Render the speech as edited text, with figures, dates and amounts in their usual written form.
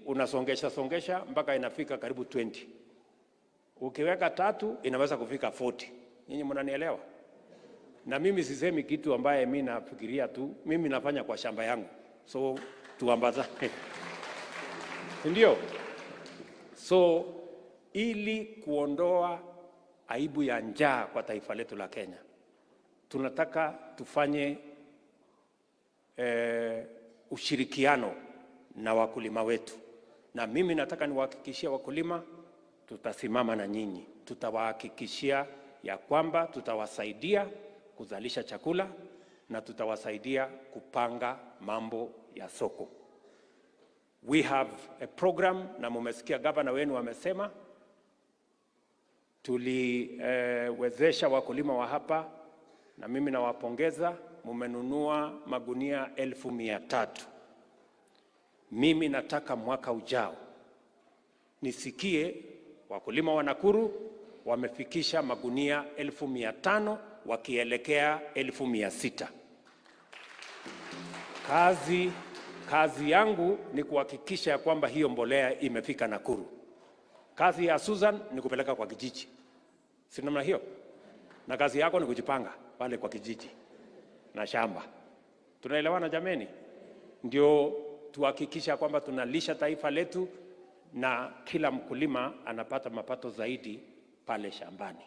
unasongesha mpaka inafika karibu 20. Ukiweka 3 inaweza kufika 40. Nyinyi mnanielewa? Na mimi sisemi kitu ambaye mimi nafikiria tu, mimi nafanya kwa shamba yangu. So tuambazane. Ndio? So ili kuondoa aibu ya njaa kwa taifa letu la Kenya, tunataka tufanye ushirikiano na wakulima wetu. Na mimi nataka niwahakikishie wakulima, tutasimama na nyinyi. Tutawahakikishia ya kwamba tutawasaidia kuzalisha chakula na tutawasaidia kupanga mambo ya soko. We have a program, na mumesikia gavana wenu wamesema, tuliwezesha wakulima wa hapa, na mimi nawapongeza, mumenunua magunia 1,300. Mimi nataka mwaka ujao nisikie wakulima wa Nakuru wamefikisha magunia 1,500 wakielekea 1,600. Kazi yangu ni kuhakikisha ya kwamba hiyo mbolea imefika Nakuru. Kazi ya Susan ni kupeleka kwa kijiji. Si namna hiyo? Na kazi yako ni kujipanga pale kwa kijiji na shamba. Tunaelewana jameni? Ndio tuhakikisha kwamba tunalisha taifa letu na kila mkulima anapata mapato zaidi pale shambani.